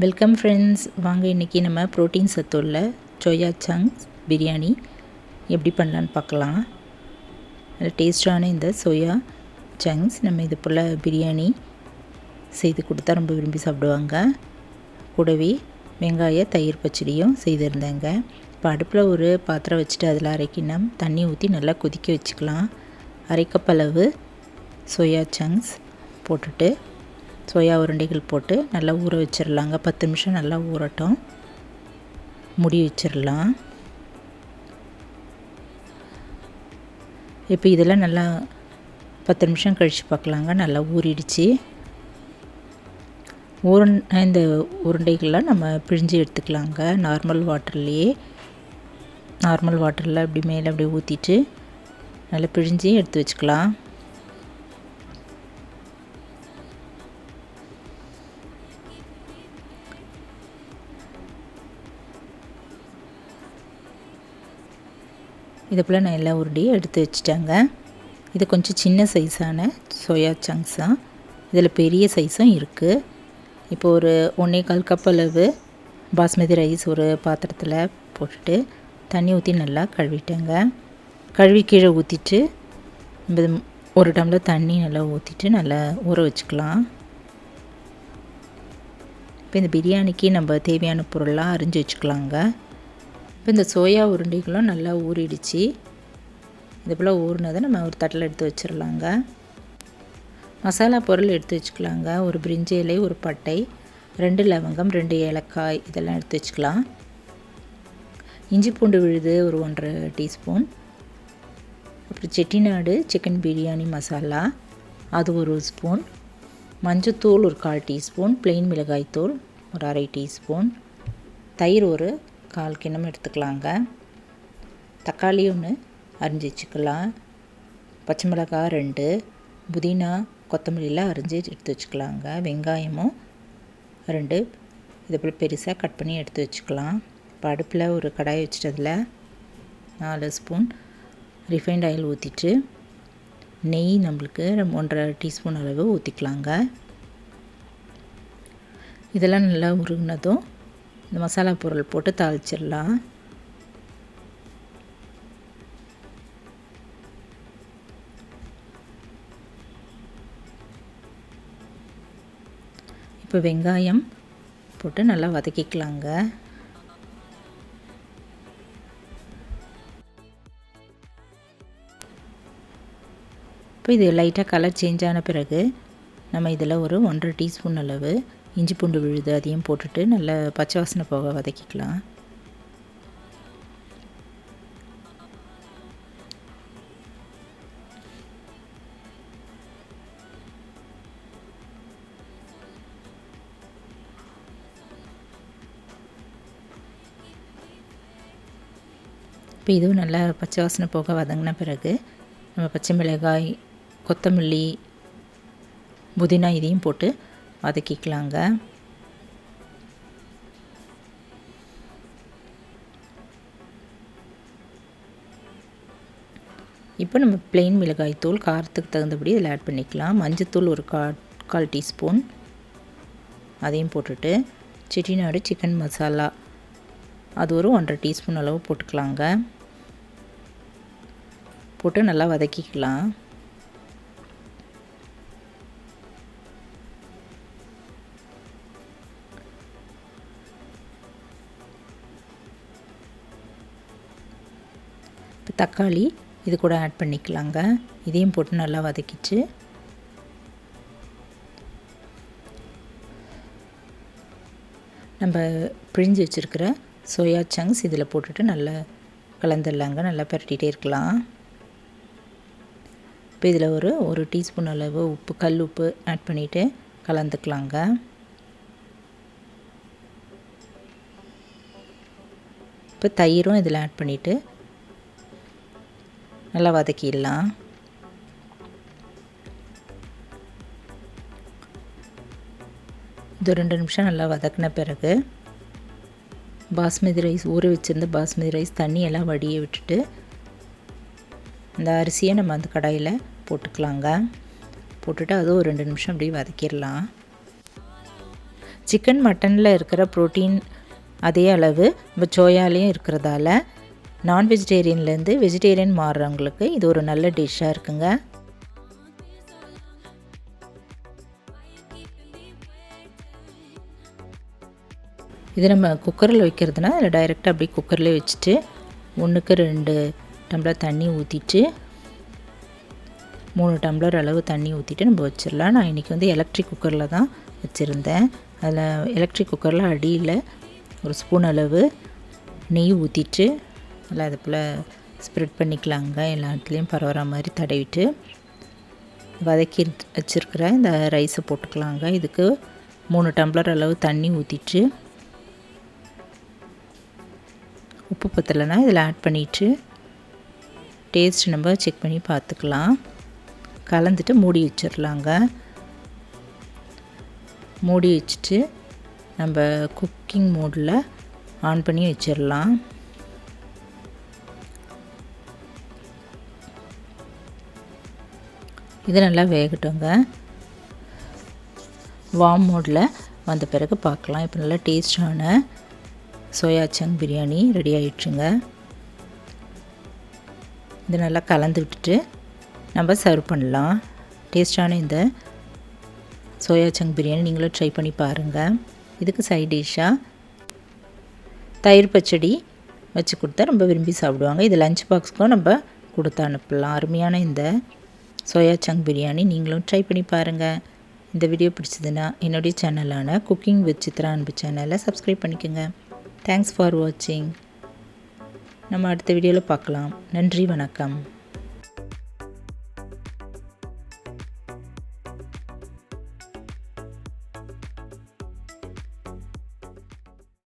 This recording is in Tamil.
Welcome friends. வாங்க இன்றைக்கி நம்ம ப்ரோட்டீன் சத்துள்ள சோயா சங்க்ஸ் பிரியாணி எப்படி பண்ணலான்னு பார்க்கலாம். அதில் டேஸ்டான இந்த சோயா சங்க்ஸ் நம்ம இது போல் பிரியாணி செய்து கொடுத்தா ரொம்ப விரும்பி சாப்பிடுவாங்க. கூடவே வெங்காய தயிர் பச்சடியும் செய்திருந்தேங்க. இப்போ அடுப்பில் ஒரு பாத்திரம் வச்சுட்டு அதில் அரை கிண்ணம் தண்ணி ஊற்றி நல்லா கொதிக்க வச்சுக்கலாம். அரை கப் அளவு சோயா சங்க்ஸ் போட்டுட்டு சோயா உருண்டைகள் போட்டு நல்லா ஊற வச்சிடலாங்க. 10 நிமிஷம் நல்லா ஊறட்டும், மூடி வச்சிடலாம். இப்போ இதெல்லாம் நல்லா 10 நிமிஷம் கழித்து பார்க்கலாங்க. நல்லா ஊறிடுச்சு. இந்த உருண்டைகள்லாம் நம்ம பிழிஞ்சு எடுத்துக்கலாங்க. நார்மல் வாட்டரில் அப்படி மேலே அப்படி ஊற்றிட்டு நல்லா பிழிஞ்சு எடுத்து வச்சுக்கலாம். இதை போல் நான் எல்லா உருண்டையும் எடுத்து வச்சுட்டேங்க. இது கொஞ்சம் சின்ன சைஸான சோயா சங்க்ஸ் தான். இதில் பெரிய சைஸும் இருக்குது. இப்போ ஒரு 1.25 கப் அளவு பாஸ்மதி ரைஸ் ஒரு பாத்திரத்தில் போட்டுட்டு தண்ணி ஊற்றி நல்லா கழுவிட்டேங்க. கழுவி கீழே ஊற்றிட்டு ஒரு டம்ளர் தண்ணி நல்லா ஊற்றிட்டு நல்லா ஊற வச்சுக்கலாம். இப்போ இந்த பிரியாணிக்கு நம்ம தேவையான பொருள்லாம் அரிஞ்சு வச்சுக்கலாங்க. இப்போ இந்த சோயா உருண்டைகளும் நல்லா ஊறிடுச்சு. இது போல் ஊறினதை நம்ம ஒரு தட்டில் எடுத்து வச்சிடலாங்க. மசாலா பொருள் எடுத்து வச்சுக்கலாங்க. ஒரு பிரிஞ்சி இலை, ஒரு பட்டை, 2 லவங்கம், 2 ஏலக்காய் இதெல்லாம் எடுத்து வச்சுக்கலாம். இஞ்சி பூண்டு விழுது ஒரு 1.5 டீஸ்பூன். அப்புறம் செட்டிநாடு சிக்கன் பிரியாணி மசாலா அது ஒரு ஸ்பூன். மஞ்சத்தூள் ஒரு 1/4 டீஸ்பூன். பிளெயின் மிளகாய்த்தூள் ஒரு அரை டீஸ்பூன். தயிர் ஒரு 1/4 கிண்ணம் எடுத்துக்கலாங்க. தக்காளி ஒன்று அரிஞ்சு வச்சுக்கலாம். பச்சை மிளகாய் 2, புதினா கொத்தமல்லிலாம் அரிஞ்சு எடுத்து வச்சுக்கலாங்க. வெங்காயமும் 2 இதை போல் பெருசாக கட் பண்ணி எடுத்து வச்சுக்கலாம். இப்போ அடுப்பில் ஒரு கடாய் வச்சுட்டு அதில் 4 ஸ்பூன் ரிஃபைண்ட் ஆயில் ஊற்றிட்டு நெய் நம்மளுக்கு 1.5 டீஸ்பூன் அளவு ஊற்றிக்கலாங்க. இதெல்லாம் நல்லா உருகினதும் இந்த மசாலா பொருள் போட்டு தாளிச்சிடலாம். இப்போ வெங்காயம் போட்டு நல்லா வதக்கிக்கலாங்க. இப்போ இது லைட்டாக கலர் சேஞ்ச் ஆன பிறகு நம்ம இதில் ஒரு 1.5 டீஸ்பூன் அளவு இஞ்சி பூண்டு விழுது அதையும் போட்டுட்டு நல்லா பச்சை வாசனை போக வதக்கிக்கலாம். இப்போ இதுவும் நல்லா பச்சை வாசனை போக வதங்கின பிறகு நம்ம பச்சை மிளகாய், கொத்தமல்லி, புதினா இதையும் போட்டு வதக்கிக்கலாங்க. இப்போ நம்ம பிளெயின் மிளகாய்த்தூள் காரத்துக்கு தகுந்தபடி இதில் ஆட் பண்ணிக்கலாம். மஞ்சத்தூள் ஒரு 1/4 டீஸ்பூன் அதையும் போட்டுட்டு செட்டிநாடு சிக்கன் மசாலா அது ஒரு 1.5 டீஸ்பூன் அளவு போட்டுக்கலாங்க. போட்டு நல்லா வதக்கிக்கலாம். இப்போ தக்காளி இது கூட ஆட் பண்ணிக்கலாங்க. இதையும் போட்டு நல்லா வதக்கிட்டு நம்ம பிழிஞ்சு வச்சுருக்கிற சோயா சங்க்ஸ் இதில் போட்டுட்டு நல்லா கலந்துடலாங்க. நல்லா பரட்டிகிட்டே இருக்கலாம். இப்போ இதில் ஒரு டீஸ்பூன் அளவு உப்பு, கல் உப்பு ஆட் பண்ணிவிட்டு கலந்துக்கலாங்க. இப்போ தயிரும் இதில் ஆட் பண்ணிவிட்டு நல்லா வதக்கிடலாம். இது 2 நிமிஷம் நல்லா வதக்கின பிறகு பாஸ்மதி ரைஸ் ஊற வச்சுருந்த பாஸ்மதி ரைஸ் தண்ணியெல்லாம் வடிய விட்டுட்டு இந்த அரிசியை நம்ம அந்த கடாயில் போட்டுக்கலாங்க. போட்டுட்டு அதுவும் ஒரு 2 நிமிஷம் அப்படியே வதக்கிடலாம். சிக்கன் மட்டனில் இருக்கிற ப்ரோட்டீன் அதே அளவு நம்ம சோயாலேயும் இருக்கிறதால நான் வெஜிடேரியன்லேருந்து வெஜிடேரியன் மாறுறவங்களுக்கு இது ஒரு நல்ல டிஷ்ஷாக இருக்குங்க. இது நம்ம குக்கரில் வைக்கிறதுனா அதில் டைரெக்டாக அப்படியே குக்கர்லேயே வச்சுட்டு 1க்கு 2 டம்ளர் தண்ணி ஊற்றிட்டு 3 டம்ளர் அளவு தண்ணி ஊற்றிட்டு நம்ம வச்சிடலாம். நான் இன்றைக்கி வந்து எலக்ட்ரிக் குக்கரில் தான் வச்சுருந்தேன். அதில் எலக்ட்ரிக் குக்கரில் அடியில் ஒரு ஸ்பூன் அளவு நெய் ஊற்றிட்டு நல்லா அது போல் ஸ்ப்ரெட் பண்ணிக்கலாங்க. எல்லா இடத்துலையும் பரவுற மாதிரி தடவிட்டு வதக்கி வச்சுருக்கிற இந்த ரைஸை போட்டுக்கலாங்க. இதுக்கு 3 டம்ளர் அளவு தண்ணி ஊற்றிட்டு உப்பு பத்தலைன்னா இதில் ஆட் பண்ணிவிட்டு டேஸ்ட் நம்ம செக் பண்ணி பார்த்துக்கலாம். கலந்துட்டு மூடி வச்சிடலாங்க. மூடி வச்சுட்டு நம்ம குக்கிங் மோடில் ஆன் பண்ணி வச்சிடலாம். இது நல்லா வேகட்டுங்க. வார்ம் மோடில் வந்த பிறகு பார்க்கலாம். இப்போ நல்லா டேஸ்டான சோயா சங்க் பிரியாணி ரெடி ஆகிடுச்சுங்க. இது நல்லா கலந்து விட்டுட்டு நம்ம சர்வ் பண்ணலாம். டேஸ்டான இந்த சோயா சங்க் பிரியாணி நீங்களும் ட்ரை பண்ணி பாருங்கள். இதுக்கு சைட் டிஷ்ஷாக தயிர் பச்சடி வச்சு கொடுத்தா ரொம்ப விரும்பி சாப்பிடுவாங்க. இது லஞ்ச் பாக்ஸ்க்கும் நம்ம கொடுத்து அனுப்பலாம். அருமையான இந்த சோயா சங்க் பிரியாணி நீங்களும் ட்ரை பண்ணி பாருங்கள். இந்த வீடியோ பிடிச்சதுன்னா என்னுடைய சேனலான குக்கிங் வித் சித்ரா அன்பு சேனலை சப்ஸ்கிரைப் பண்ணிக்கோங்க. தேங்க்ஸ் ஃபார் வாட்சிங். நம்ம அடுத்த வீடியோவில் பார்க்கலாம். நன்றி, வணக்கம்.